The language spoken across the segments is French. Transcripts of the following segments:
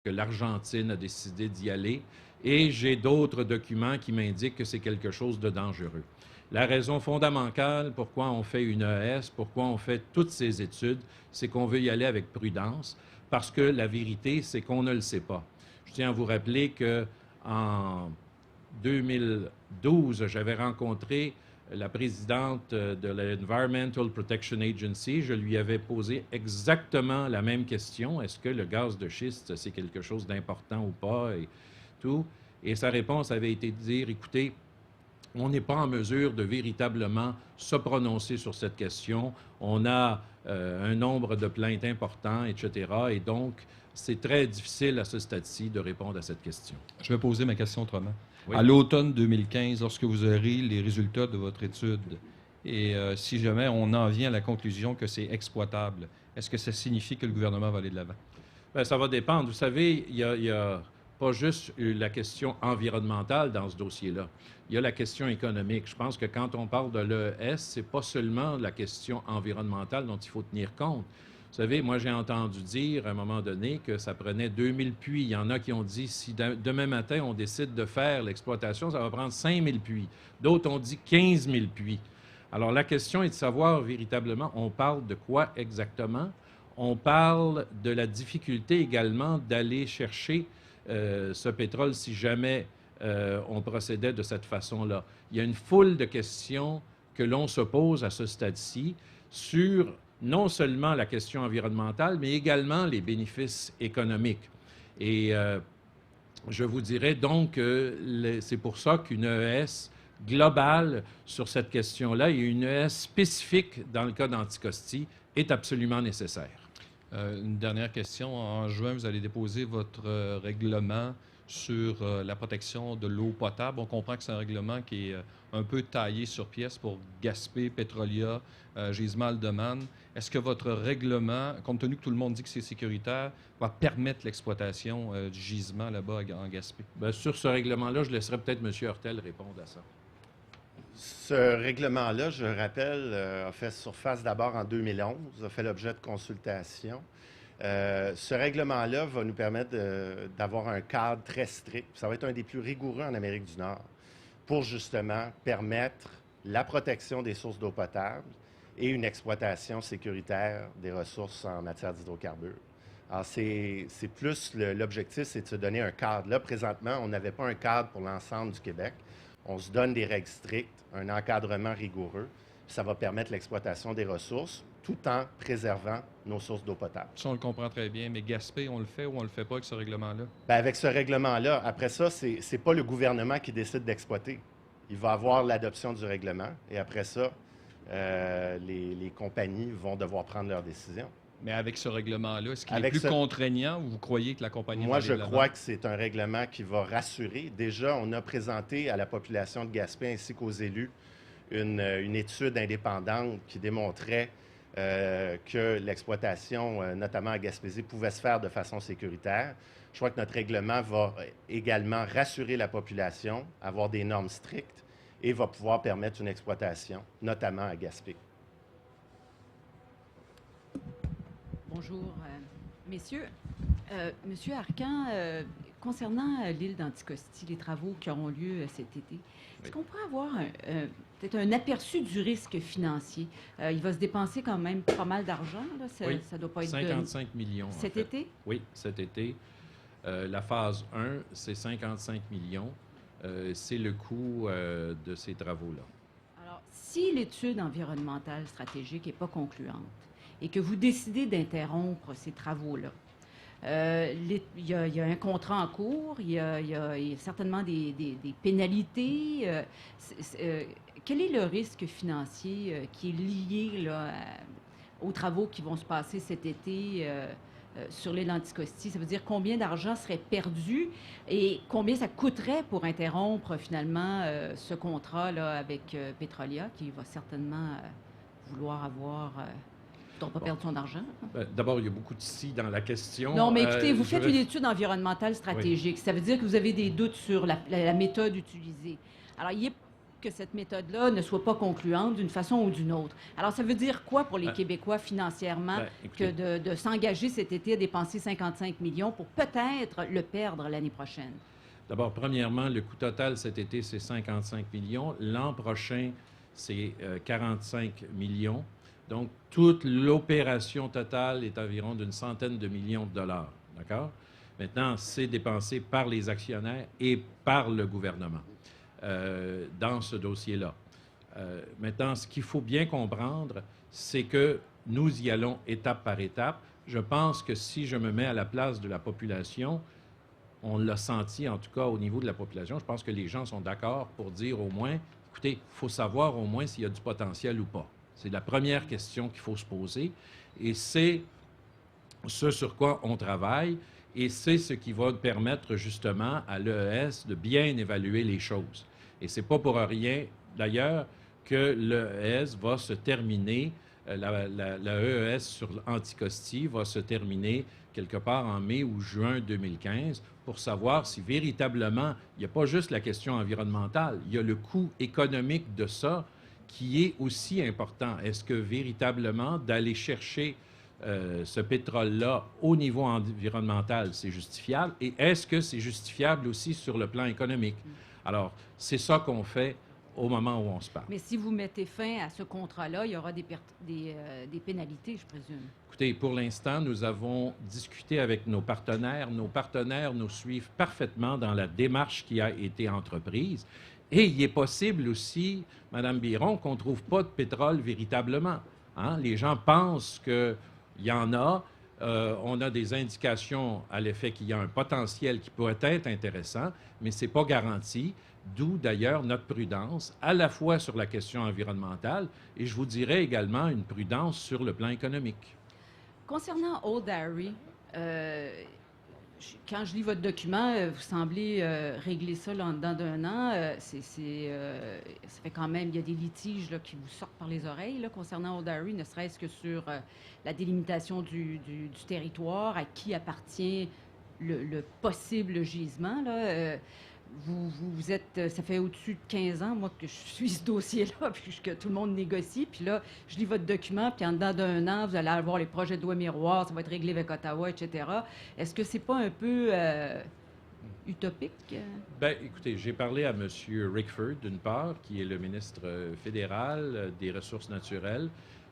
que l'Argentine a décidé d'y aller. Et j'ai d'autres documents qui m'indiquent que c'est quelque chose de dangereux. La raison fondamentale pourquoi on fait une ES, pourquoi on fait toutes ces études, c'est qu'on veut y aller avec prudence, parce que la vérité, c'est qu'on ne le sait pas. Je tiens à vous rappeler qu'en 2012, j'avais rencontré la présidente de l'Environmental Protection Agency. Je lui avais posé exactement la même question. Est-ce que le gaz de schiste, c'est quelque chose d'important ou pas? Et tout. Et sa réponse avait été de dire, écoutez, on n'est pas en mesure de véritablement se prononcer sur cette question. On a un nombre de plaintes important, etc. Et donc, c'est très difficile à ce stade-ci de répondre à cette question. Je vais poser ma question autrement. Oui. À l'automne 2015, lorsque vous aurez les résultats de votre étude, et si jamais on en vient à la conclusion que c'est exploitable, est-ce que ça signifie que le gouvernement va aller de l'avant? Bien, ça va dépendre. Vous savez, il y a pas juste la question environnementale dans ce dossier-là. Il y a la question économique. Je pense que quand on parle de l'ES, ce n'est pas seulement la question environnementale dont il faut tenir compte. Vous savez, moi, j'ai entendu dire à un moment donné que ça prenait 2000 puits. Il y en a qui ont dit, si demain matin, on décide de faire l'exploitation, ça va prendre 5000 puits. D'autres ont dit 15 000 puits. Alors, la question est de savoir véritablement, on parle de quoi exactement? On parle de la difficulté également d'aller chercher ce pétrole si jamais on procédait de cette façon-là. Il y a une foule de questions que l'on se pose à ce stade-ci sur non seulement la question environnementale, mais également les bénéfices économiques. Et je vous dirais donc que c'est pour ça qu'une ES globale sur cette question-là et une ES spécifique dans le cas d'Anticosti est absolument nécessaire. Une dernière question. En juin, vous allez déposer votre règlement sur la protection de l'eau potable. On comprend que c'est un règlement qui est un peu taillé sur pièce pour Gaspé, Petrolia, Gisement Aldeman. Est-ce que votre règlement, compte tenu que tout le monde dit que c'est sécuritaire, va permettre l'exploitation du gisement là-bas en Gaspé? Bien, sur ce règlement-là, je laisserai peut-être M. Hurtel répondre à ça. Ce règlement-là, je rappelle, a fait surface d'abord en 2011, a fait l'objet de consultations. Ce règlement-là va nous permettre d'avoir un cadre très strict. Ça va être un des plus rigoureux en Amérique du Nord pour justement permettre la protection des sources d'eau potable et une exploitation sécuritaire des ressources en matière d'hydrocarbures. Alors, c'est plus l'objectif, c'est de se donner un cadre. Là, présentement, on n'avait pas un cadre pour l'ensemble du Québec. On se donne des règles strictes, un encadrement rigoureux. Ça va permettre l'exploitation des ressources tout en préservant nos sources d'eau potable. Ça, on le comprend très bien, mais Gaspé, on le fait ou on le fait pas avec ce règlement-là? Bien, avec ce règlement-là, après ça, c'est pas le gouvernement qui décide d'exploiter. Il va avoir l'adoption du règlement et après ça, les compagnies vont devoir prendre leurs décisions. Mais avec ce règlement-là, est-ce qu'il est plus contraignant ou vous croyez que la compagnie Moi, va aller de je l'avant? crois que c'est un règlement qui va rassurer. Déjà, on a présenté à la population de Gaspé ainsi qu'aux élus une étude indépendante qui démontrait que l'exploitation, notamment à Gaspésie, pouvait se faire de façon sécuritaire. Je crois que notre règlement va également rassurer la population, avoir des normes strictes et va pouvoir permettre une exploitation, notamment à Gaspé. Bonjour, messieurs. Monsieur Arcan, concernant l'île d'Anticosti, les travaux qui auront lieu cet été, est-ce qu'on pourrait avoir peut-être un aperçu du risque financier? Il va se dépenser quand même pas mal d'argent. Oui, ça doit pas être 55 millions. Cet été? Oui, cet été. La phase 1, c'est 55 millions. C'est le coût de ces travaux-là. Alors, si l'étude environnementale stratégique n'est pas concluante et que vous décidez d'interrompre ces travaux-là, il y a un contrat en cours, il y a certainement des pénalités. Quel est le risque financier qui est lié là, aux travaux qui vont se passer cet été sur l'île d'Anticosti? Ça veut dire combien d'argent serait perdu et combien ça coûterait pour interrompre finalement ce contrat-là avec Petrolia, qui va certainement vouloir avoir... on ne pas perdre son argent. D'abord, il y a beaucoup de si dans la question. Non, mais écoutez, vous faites une étude environnementale stratégique. Oui. Ça veut dire que vous avez des doutes sur la méthode utilisée. Alors, que cette méthode-là ne soit pas concluante d'une façon ou d'une autre. Alors, ça veut dire quoi pour les Ben, Québécois financièrement écoutez, que de s'engager cet été à dépenser 55 millions pour peut-être le perdre l'année prochaine? d'abord, premièrement, le coût total cet été, c'est 55 millions. L'an prochain, c'est 45 millions. Donc, toute l'opération totale est environ d'une centaine de millions de dollars. D'accord? Maintenant, c'est dépensé par les actionnaires et par le gouvernement dans ce dossier-là. Maintenant, ce qu'il faut bien comprendre, c'est que nous y allons étape par étape. Je pense que si je me mets à la place de la population, on l'a senti, en tout cas, au niveau de la population. Je pense que les gens sont d'accord pour dire au moins, écoutez, il faut savoir au moins s'il y a du potentiel ou pas. C'est la première question qu'il faut se poser. Et c'est ce sur quoi on travaille. Et c'est ce qui va permettre justement à l'EES de bien évaluer les choses. Et c'est pas pour rien, d'ailleurs, que l'EES va se terminer, la EES sur Anticosti va se terminer quelque part en mai ou juin 2015 pour savoir si véritablement, il n'y a pas juste la question environnementale, il y a le coût économique de ça qui est aussi important. Est-ce que véritablement d'aller chercher ce pétrole-là au niveau environnemental, c'est justifiable? Et est-ce que c'est justifiable aussi sur le plan économique? Alors, c'est ça qu'on fait au moment où on se parle. Mais si vous mettez fin à ce contrat-là, il y aura des pénalités, je présume. Écoutez, pour l'instant, nous avons discuté avec nos partenaires. Nos partenaires nous suivent parfaitement dans la démarche qui a été entreprise. Et il est possible aussi, Mme Biron, qu'on ne trouve pas de pétrole véritablement. Hein? Les gens pensent qu'il y en a. On a des indications à l'effet qu'il y a un potentiel qui pourrait être intéressant, mais ce n'est pas garanti. D'où d'ailleurs notre prudence, à la fois sur la question environnementale et je vous dirais également une prudence sur le plan économique. Concernant Old Harry, quand je lis votre document, vous semblez régler ça là, en dedans d'un an. Ça fait quand même, il y a des litiges là, qui vous sortent par les oreilles là, concernant Old Harry, ne serait-ce que sur la délimitation du territoire, à qui appartient le possible gisement. Là. Vous êtes, ça fait au-dessus de 15 ans, moi, que je suis ce dossier-là, puis que tout le monde négocie. Puis là, je lis votre document, puis en dedans d'un an, vous allez avoir les projets de loi miroirs, ça va être réglé avec Ottawa, etc. Est-ce que c'est pas un peu utopique? Bien, écoutez, j'ai parlé à M. Rickford, d'une part, qui est le ministre fédéral des Ressources naturelles.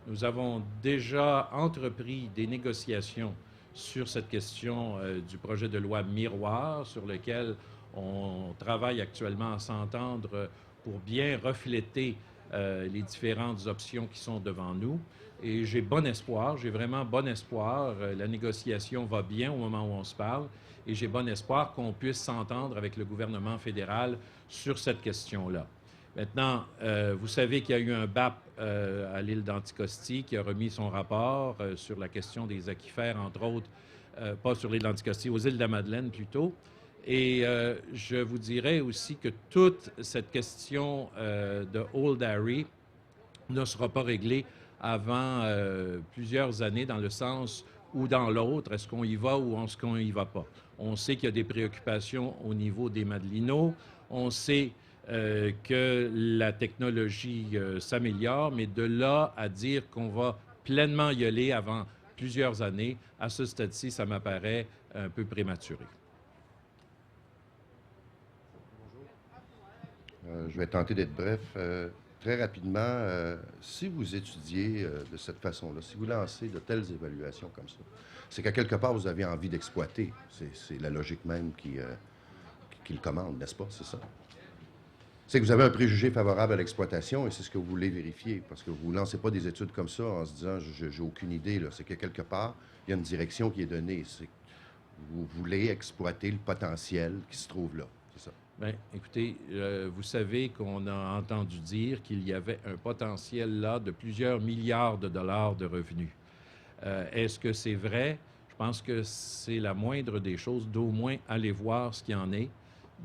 Nous avons déjà entrepris des négociations sur cette question du projet de loi miroir, sur lequel on travaille actuellement à s'entendre pour bien refléter les différentes options qui sont devant nous. Et j'ai bon espoir, j'ai vraiment bon espoir. La négociation va bien au moment où on se parle et j'ai bon espoir qu'on puisse s'entendre avec le gouvernement fédéral sur cette question-là. Maintenant, vous savez qu'il y a eu un BAP à l'île d'Anticosti qui a remis son rapport sur la question des aquifères, entre autres, pas sur l'île d'Anticosti, aux îles de la Madeleine plutôt. Et je vous dirais aussi que toute cette question de Old Harry ne sera pas réglée avant plusieurs années, dans le sens ou dans l'autre. Est-ce qu'on y va ou est-ce qu'on n'y va pas? On sait qu'il y a des préoccupations au niveau des Madelinos. On sait que la technologie s'améliore, mais de là à dire qu'on va pleinement y aller avant plusieurs années, à ce stade-ci, ça m'apparaît un peu prématuré. Je vais tenter d'être bref. Très rapidement, si vous étudiez de cette façon-là, si vous lancez de telles évaluations comme ça, c'est qu'à quelque part, vous avez envie d'exploiter. C'est la logique même qui le commande, n'est-ce pas? C'est ça? C'est que vous avez un préjugé favorable à l'exploitation et c'est ce que vous voulez vérifier. Parce que vous ne lancez pas des études comme ça en se disant « j'ai aucune idée ». C'est que quelque part, il y a une direction qui est donnée. C'est que vous voulez exploiter le potentiel qui se trouve là. C'est ça. Bien, écoutez, vous savez qu'on a entendu dire qu'il y avait un potentiel là de plusieurs milliards de dollars de revenus. Est-ce que c'est vrai? Je pense que c'est la moindre des choses d'au moins aller voir ce qu'il y en est,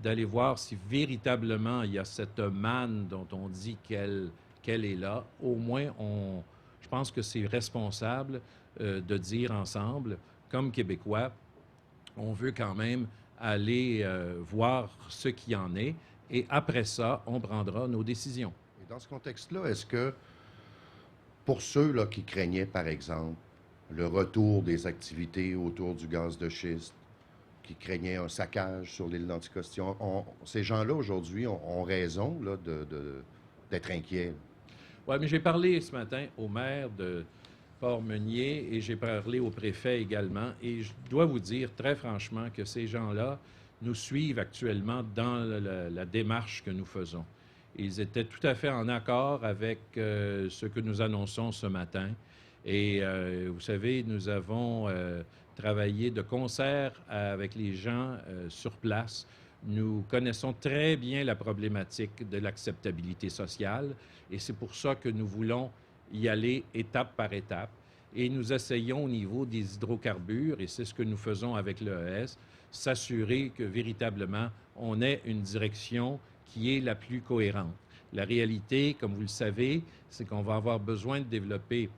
d'aller voir si véritablement il y a cette manne dont on dit qu'elle est là. Au moins, je pense que c'est responsable de dire ensemble, comme Québécois, on veut quand même aller voir ce qu'il y en est et après ça, on prendra nos décisions. Et dans ce contexte-là, est-ce que pour ceux là, qui craignaient, par exemple, le retour des activités autour du gaz de schiste, qui craignaient un saccage sur l'île d'Anticosti, ces gens-là, aujourd'hui, ont raison là, d'être inquiets? Oui, mais j'ai parlé ce matin au maire de Port-Meunier et j'ai parlé au préfet également. Et je dois vous dire très franchement que ces gens-là nous suivent actuellement dans la démarche que nous faisons. Ils étaient tout à fait en accord avec ce que nous annonçons ce matin. Et vous savez, nous avons travaillé de concert avec les gens sur place. Nous connaissons très bien la problématique de l'acceptabilité sociale et c'est pour ça que nous voulons y aller étape par étape. Et nous essayons au niveau des hydrocarbures, et c'est ce que nous faisons avec l'ES, s'assurer que véritablement on ait une direction qui est la plus cohérente. La réalité, comme vous le savez, c'est qu'on va avoir besoin de développer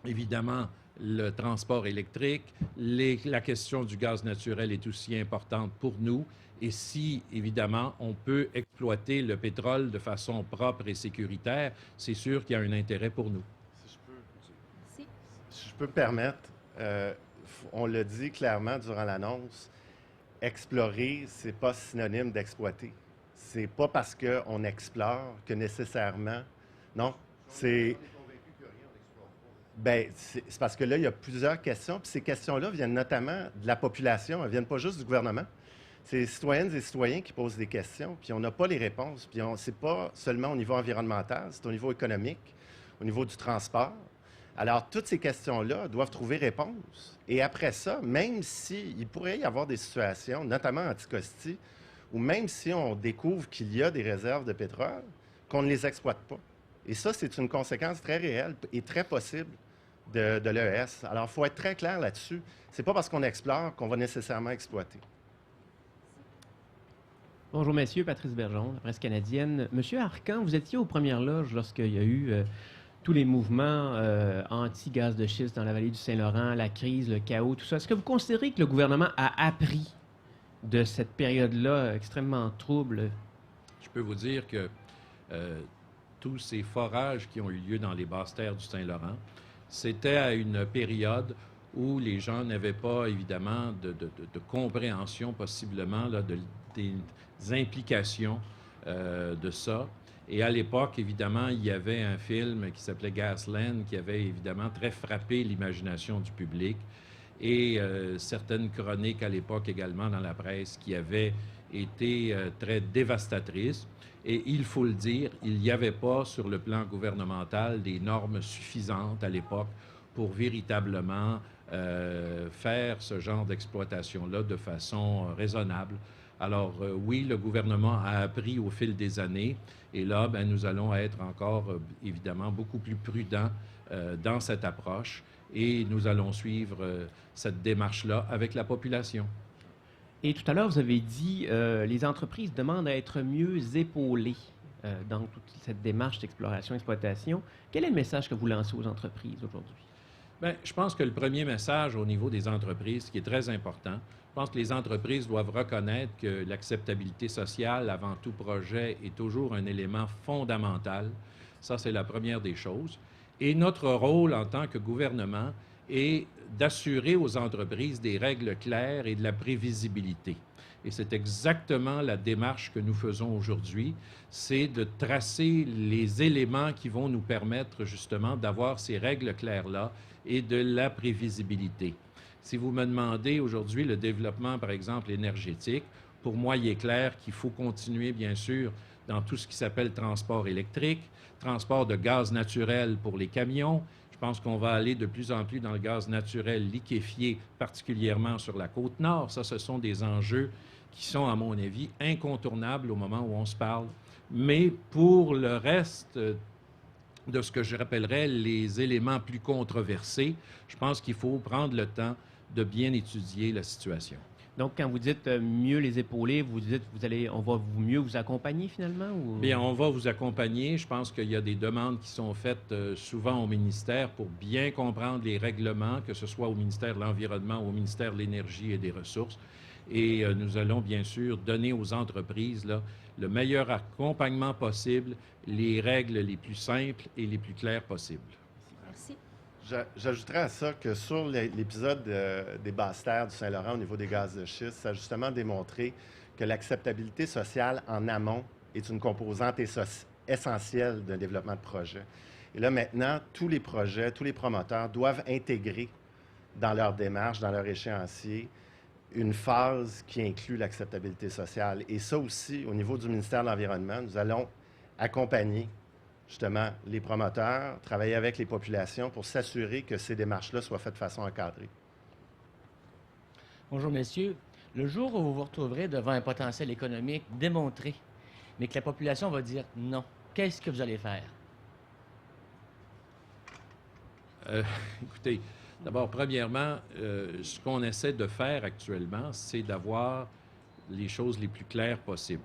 évidemment le transport électrique. La question du gaz naturel est aussi importante pour nous. Et si, évidemment, on peut exploiter le pétrole de façon propre et sécuritaire, c'est sûr qu'il y a un intérêt pour nous. Si je peux me permettre, on l'a dit clairement durant l'annonce, explorer, c'est pas synonyme d'exploiter. C'est pas parce qu'on explore que nécessairement... Non, c'est... Bien, c'est parce que là, il y a plusieurs questions, puis ces questions-là viennent notamment de la population, elles ne viennent pas juste du gouvernement. C'est les citoyennes et citoyens qui posent des questions, puis on n'a pas les réponses. Puis ce n'est pas seulement au niveau environnemental, c'est au niveau économique, au niveau du transport. Alors, toutes ces questions-là doivent trouver réponse. Et après ça, même s'il pourrait y avoir des situations, notamment en Anticosti, où même si on découvre qu'il y a des réserves de pétrole, qu'on ne les exploite pas. Et ça, c'est une conséquence très réelle et très possible de l'ES. Alors, il faut être très clair là-dessus. Ce n'est pas parce qu'on explore qu'on va nécessairement exploiter. Bonjour, messieurs. Patrice Bergeron, la presse canadienne. Monsieur Arcan, vous étiez aux premières loges lorsqu'il y a eu tous les mouvements anti-gaz de schiste dans la vallée du Saint-Laurent, la crise, le chaos, tout ça. Est-ce que vous considérez que le gouvernement a appris de cette période-là extrêmement trouble? Je peux vous dire que tous ces forages qui ont eu lieu dans les basses terres du Saint-Laurent, c'était à une période où les gens n'avaient pas, évidemment, de compréhension possiblement là, des implications de ça. Et à l'époque, évidemment, il y avait un film qui s'appelait Gasland qui avait évidemment très frappé l'imagination du public et certaines chroniques à l'époque également dans la presse qui avaient été très dévastatrices. Et il faut le dire, il n'y avait pas sur le plan gouvernemental des normes suffisantes à l'époque pour véritablement faire ce genre d'exploitation-là de façon raisonnable. Alors oui, le gouvernement a appris au fil des années et là, bien, nous allons être encore évidemment beaucoup plus prudents dans cette approche et nous allons suivre cette démarche-là avec la population. Et tout à l'heure, vous avez dit les entreprises demandent à être mieux épaulées dans toute cette démarche d'exploration-exploitation. Quel est le message que vous lancez aux entreprises aujourd'hui? Bien, je pense que le premier message au niveau des entreprises, qui est très important, je pense que les entreprises doivent reconnaître que l'acceptabilité sociale avant tout projet est toujours un élément fondamental. Ça, c'est la première des choses. Et notre rôle en tant que gouvernement est d'assurer aux entreprises des règles claires et de la prévisibilité. Et c'est exactement la démarche que nous faisons aujourd'hui, c'est de tracer les éléments qui vont nous permettre justement d'avoir ces règles claires-là et de la prévisibilité. Si vous me demandez aujourd'hui le développement, par exemple, énergétique, pour moi, il est clair qu'il faut continuer, bien sûr, dans tout ce qui s'appelle transport électrique, transport de gaz naturel pour les camions. Je pense qu'on va aller de plus en plus dans le gaz naturel liquéfié, particulièrement sur la côte nord. Ça, ce sont des enjeux qui sont, à mon avis, incontournables au moment où on se parle. Mais pour le reste de ce que je rappellerais les éléments plus controversés, je pense qu'il faut prendre le temps de bien étudier la situation. Donc, quand vous dites mieux les épauler, vous dites on va mieux vous accompagner finalement? Ou... Bien, on va vous accompagner. Je pense qu'il y a des demandes qui sont faites souvent au ministère pour bien comprendre les règlements, que ce soit au ministère de l'Environnement ou au ministère de l'Énergie et des Ressources. Et nous allons bien sûr donner aux entreprises là, le meilleur accompagnement possible, les règles les plus simples et les plus claires possibles. Merci. J'ajouterais à ça que sur l'épisode des basses terres du Saint-Laurent au niveau des gaz de schiste, ça a justement démontré que l'acceptabilité sociale en amont est une composante essentielle d'un développement de projet. Et là, maintenant, tous les projets, tous les promoteurs doivent intégrer dans leur démarche, dans leur échéancier, une phase qui inclut l'acceptabilité sociale. Et ça aussi, au niveau du ministère de l'Environnement, nous allons accompagner justement les promoteurs, travailler avec les populations pour s'assurer que ces démarches-là soient faites de façon encadrée. Bonjour, messieurs. Le jour où vous vous retrouverez devant un potentiel économique démontré, mais que la population va dire non, qu'est-ce que vous allez faire? Écoutez, d'abord, premièrement, ce qu'on essaie de faire actuellement, c'est d'avoir les choses les plus claires possibles.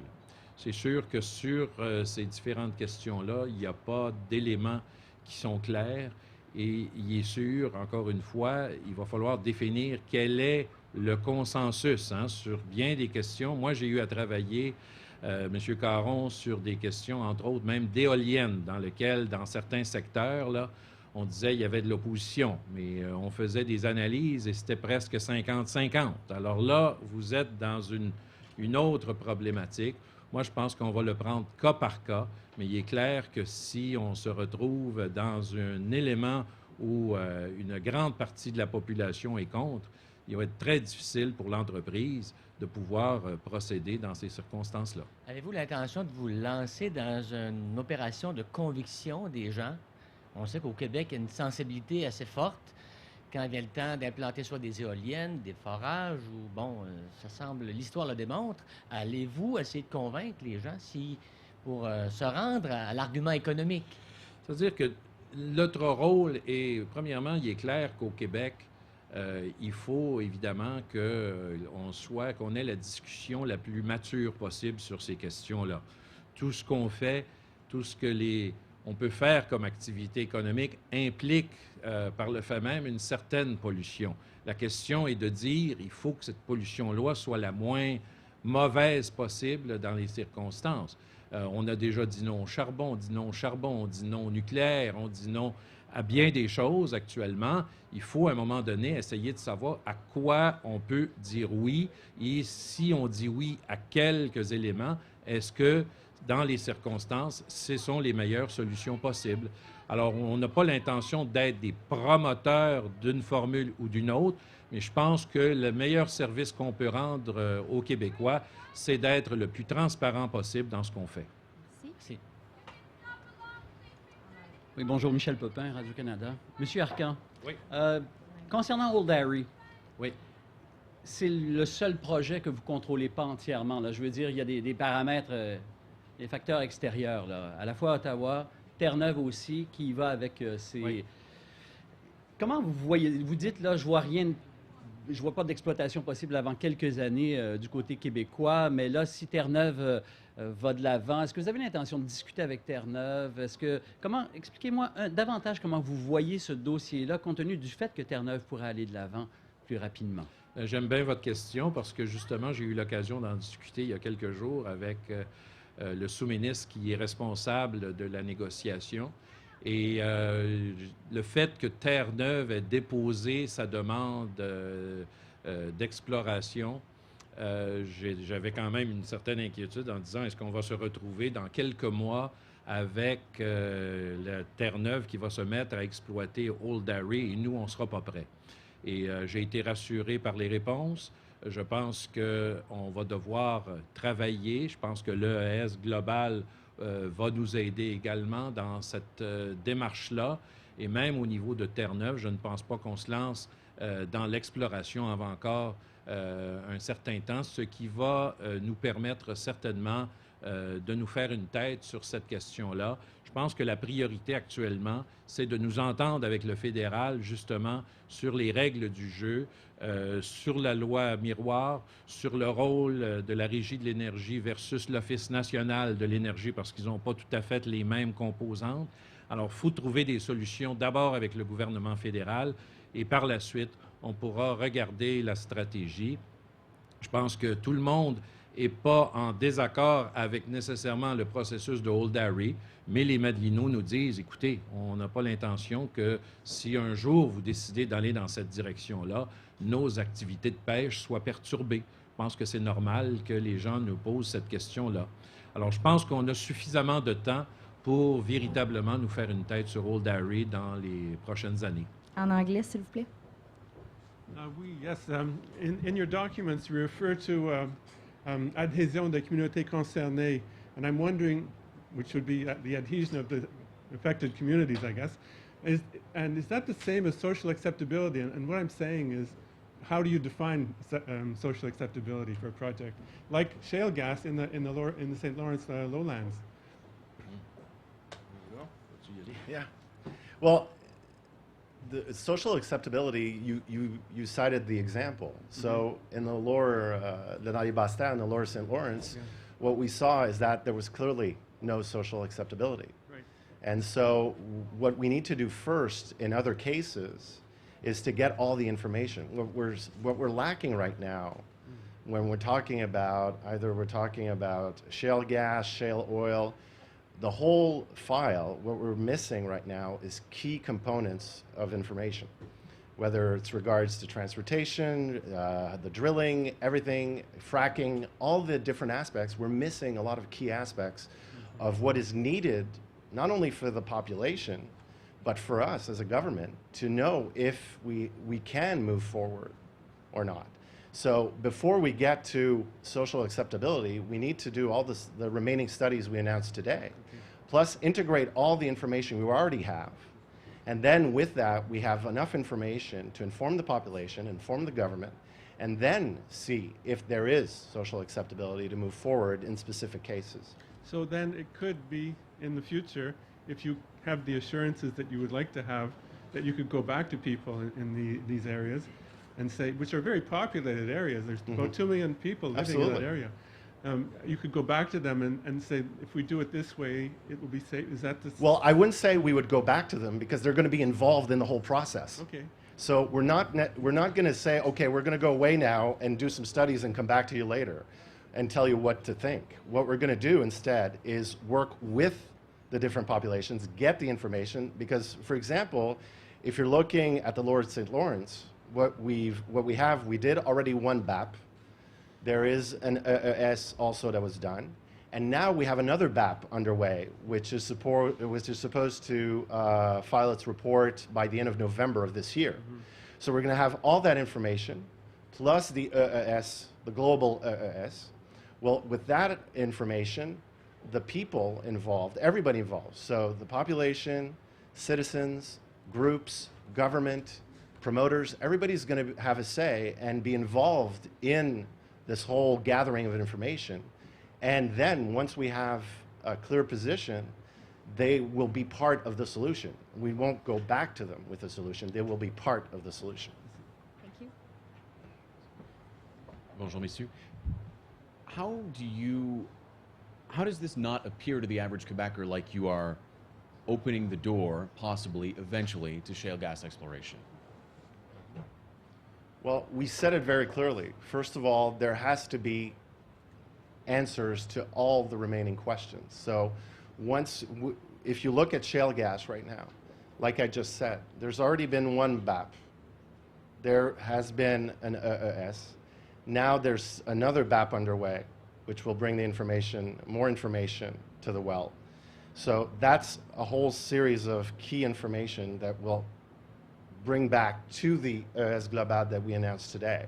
C'est sûr que sur ces différentes questions-là, il n'y a pas d'éléments qui sont clairs et il est sûr, encore une fois, il va falloir définir quel est le consensus sur bien des questions. Moi, j'ai eu à travailler, M. Caron, sur des questions, entre autres, même d'éoliennes, dans lesquelles, dans certains secteurs, là, on disait qu'il y avait de l'opposition, mais on faisait des analyses et c'était presque 50-50. Alors là, vous êtes dans une autre problématique. Moi, je pense qu'on va le prendre cas par cas, mais il est clair que si on se retrouve dans un élément où une grande partie de la population est contre, il va être très difficile pour l'entreprise de pouvoir procéder dans ces circonstances-là. Avez-vous l'intention de vous lancer dans une opération de conviction des gens? On sait qu'au Québec, il y a une sensibilité assez forte quand vient le temps d'implanter soit des éoliennes, des forages, ou bon, ça semble, l'histoire le démontre. Allez-vous essayer de convaincre les gens pour se rendre à l'argument économique? C'est-à-dire que notre rôle est, premièrement, il est clair qu'au Québec, il faut évidemment qu'on ait la discussion la plus mature possible sur ces questions-là. Tout ce qu'on fait, tout ce que on peut faire comme activité économique implique par le fait même une certaine pollution. La question est de dire il faut que cette pollution-là soit la moins mauvaise possible dans les circonstances. On a déjà dit non au charbon, on dit non au charbon, on dit non au nucléaire, on dit non à bien des choses actuellement. Il faut à un moment donné essayer de savoir à quoi on peut dire oui et si on dit oui à quelques éléments, est-ce que dans les circonstances, ce sont les meilleures solutions possibles. Alors, on n'a pas l'intention d'être des promoteurs d'une formule ou d'une autre, mais je pense que le meilleur service qu'on peut rendre aux Québécois, c'est d'être le plus transparent possible dans ce qu'on fait. Merci. Oui, bonjour, Michel Popin, Radio-Canada. Monsieur Arcan, Oui. Concernant Old Harry, Oui. c'est le seul projet que vous ne contrôlez pas entièrement. Là. Je veux dire, il y a des paramètres, des facteurs extérieurs, là. À la fois Ottawa, Terre-Neuve aussi, qui y va avec ces... Oui. Comment vous voyez, vous dites, là, je vois pas d'exploitation possible avant quelques années du côté québécois, mais là, si Terre-Neuve va de l'avant, est-ce que vous avez l'intention de discuter avec Terre-Neuve? Expliquez-moi davantage comment vous voyez ce dossier-là, compte tenu du fait que Terre-Neuve pourrait aller de l'avant plus rapidement. J'aime bien votre question parce que justement, j'ai eu l'occasion d'en discuter il y a quelques jours avec le sous-ministre qui est responsable de la négociation. Et le fait que Terre-Neuve ait déposé sa demande d'exploration, j'avais quand même une certaine inquiétude en disant est-ce qu'on va se retrouver dans quelques mois avec la Terre-Neuve qui va se mettre à exploiter Old Harry et nous, on ne sera pas prêts. Et j'ai été rassuré par les réponses. Je pense qu'on va devoir travailler. Je pense que l'EAS global va nous aider également dans cette démarche-là. Et même au niveau de Terre-Neuve, je ne pense pas qu'on se lance dans l'exploration avant encore un certain temps, ce qui va nous permettre certainement de nous faire une tête sur cette question-là. Je pense que la priorité actuellement, c'est de nous entendre avec le fédéral, justement, sur les règles du jeu, sur la loi miroir, sur le rôle de la Régie de l'énergie versus l'Office national de l'énergie, parce qu'ils n'ont pas tout à fait les mêmes composantes. Alors, il faut trouver des solutions d'abord avec le gouvernement fédéral et par la suite, on pourra regarder la stratégie. Je pense que tout le monde n'est pas en désaccord avec nécessairement le processus de Old Harry, mais les Madelinots nous disent, écoutez, on n'a pas l'intention que si un jour vous décidez d'aller dans cette direction-là, nos activités de pêche soient perturbées. Je pense que c'est normal que les gens nous posent cette question-là. Alors, je pense qu'on a suffisamment de temps pour véritablement nous faire une tête sur Old Harry dans les prochaines années. En anglais, s'il vous plaît. Oui, yes. In your documents, you refer to adhésion des communautés concernées, and I'm wondering, which would be the adhesion of the affected communities, I guess, is that the same as social acceptability? And what I'm saying is, how do you define social acceptability for a project like shale gas in the St. Lawrence lowlands? Yeah. Well, the social acceptability, you cited the example. So in the lower Denali Basta and the lower St. Lawrence, what we saw is that there was clearly no social acceptability. Right. And so what we need to do first in other cases is to get all the information. What we're lacking right now when we're talking about, either we're talking about shale gas, shale oil, the whole file, what we're missing right now is key components of information, whether it's regards to transportation, the drilling, everything, fracking, all the different aspects. We're missing a lot of key aspects of what is needed, not only for the population, but for us as a government to know if we can move forward or not. So before we get to social acceptability, we need to do all the remaining studies we announced today, plus integrate all the information we already have. And then with that, we have enough information to inform the population, inform the government, and then see if there is social acceptability to move forward in specific cases. So then it could be in the future, if you have the assurances that you would like to have, that you could go back to people in these areas and say, which are very populated areas. There's about 2 million people living in that area. You could go back to them and say, if we do it this way, it will be safe. Is that the... Well, I wouldn't say we would go back to them because they're going to be involved in the whole process. Okay. So we're not going to say, okay, we're going to go away now and do some studies and come back to you later and tell you what to think. What we're going to do instead is work with the different populations, get the information, because, for example, if you're looking at the lower St. Lawrence, what we did already one BAP. There is an ES also that was done. And now we have another BAP underway, which is supposed to file its report by the end of November of this year. So we're going to have all that information, plus the ES, the global ES. Well, with that information, the people involved, everybody involved, so the population, citizens, groups, government, promoters, everybody's going to have a say and be involved in this whole gathering of information. And then once we have a clear position, they will be part of the solution. We won't go back to them with a solution. They will be part of the solution. Thank you. Bonjour, messieurs. How does this not appear to the average Quebecer like you are opening the door, possibly, eventually, to shale gas exploration? Well, we said it very clearly. First of all, there has to be answers to all the remaining questions. So if you look at shale gas right now, like I just said, there's already been one BAP. There has been an EES. Now there's another BAP underway, which will bring the information, more information to the well. So that's a whole series of key information that will bring back to the EES Global that we announced today.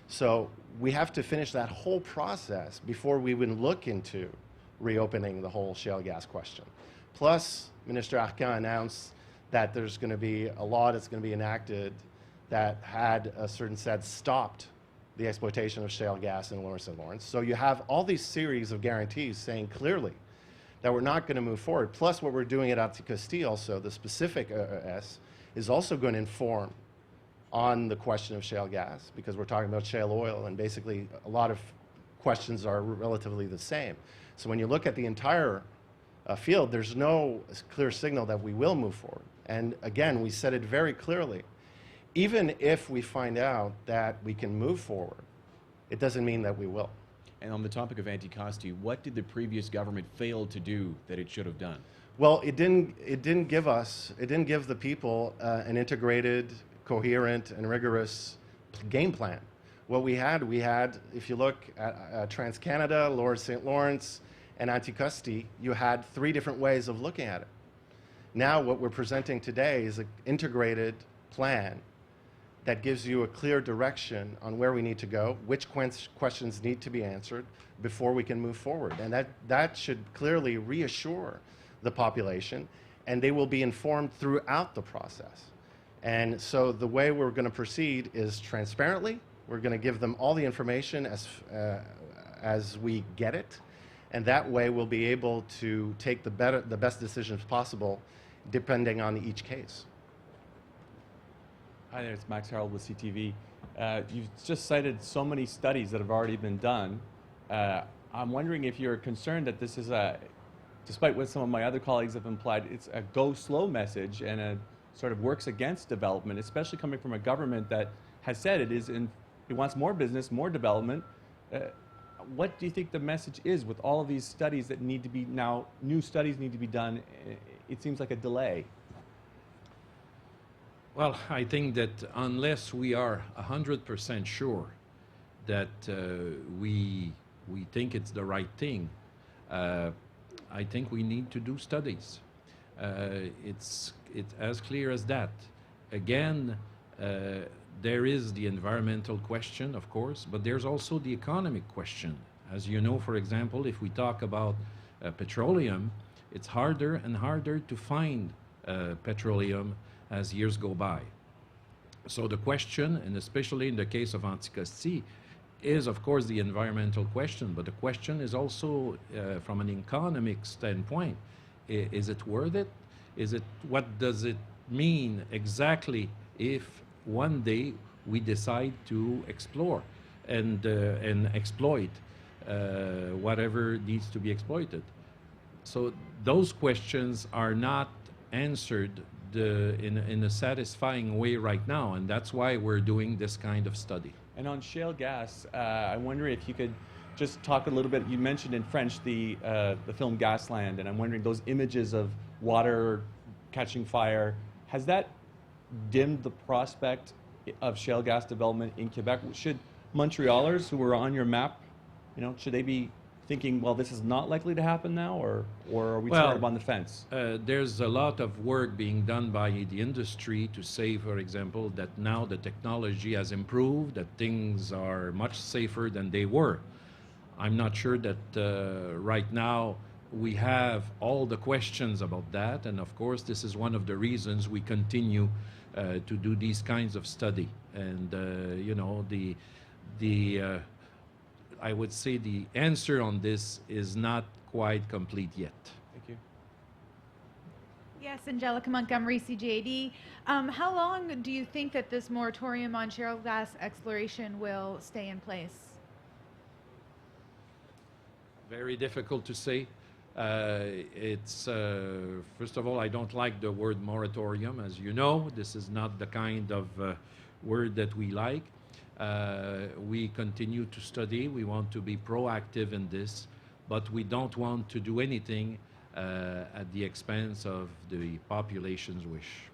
So we have to finish that whole process before we even look into reopening the whole shale gas question. Plus, Minister Arcan announced that there's going to be a law that's going to be enacted that had a certain said stopped the exploitation of shale gas in Lower St. Lawrence. So you have all these series of guarantees saying clearly that we're not going to move forward. Plus what we're doing at Anticosti also, the specific EES, is also going to inform on the question of shale gas, because we're talking about shale oil, and basically a lot of questions are relatively the same. So when you look at the entire field, there's no clear signal that we will move forward. And again, we said it very clearly. Even if we find out that we can move forward it doesn't mean that we will. And on the topic of Anticosti, what did the previous government fail to do that it should have done? Well, it didn't give the people an integrated, coherent, and rigorous game plan. What we had, if you look at TransCanada, Lower St. Lawrence, and Anticosti, you had 3 different ways of looking at it. Now what we're presenting today is an integrated plan that gives you a clear direction on where we need to go, which questions need to be answered before we can move forward. And that should clearly reassure the population, and they will be informed throughout the process. And so the way we're going to proceed is transparently. We're going to give them all the information as we get it, and that way we'll be able to take the best decisions possible depending on each case. Hi there, it's Max Harold with CTV. You've just cited so many studies that have already been done. I'm wondering if you're concerned that this is despite what some of my other colleagues have implied, it's a go slow message and sort of works against development, especially coming from a government that has said it wants more business, more development. What do you think the message is with all of these studies that need to be now, new studies need to be done? It seems like a delay. Well, I think that unless we are 100% sure that we think it's the right thing, I think we need to do studies. It's as clear as that. Again, there is the environmental question, of course, but there's also the economic question. As you know, for example, if we talk about petroleum, it's harder and harder to find petroleum as years go by. So the question, and especially in the case of Anticosti, is of course the environmental question, but the question is also from an economic standpoint. Is it worth it? What does it mean exactly if one day we decide to explore and exploit whatever needs to be exploited? So those questions are not answered in a satisfying way right now, and that's why we're doing this kind of study. And on shale gas, I wonder if you could just talk a little bit. You mentioned in French the film Gasland, and I'm wondering those images of water catching fire, has that dimmed the prospect of shale gas development in Quebec? Should Montrealers who are on your map, should they be thinking, well, this is not likely to happen now, or are we sort of on the fence? There's a lot of work being done by the industry to say, for example, that now the technology has improved, that things are much safer than they were. I'm not sure that right now we have all the questions about that, and of course this is one of the reasons we continue to do these kinds of study. And I would say the answer on this is not quite complete yet. Thank you. Yes, Angelica Montgomery, CJAD. How long do you think that this moratorium on shale gas exploration will stay in place? Very difficult to say. First of all, I don't like the word moratorium. As you know, this is not the kind of word that we like. We continue to study. We want to be proactive in this, but we don't want to do anything at the expense of the population's wish.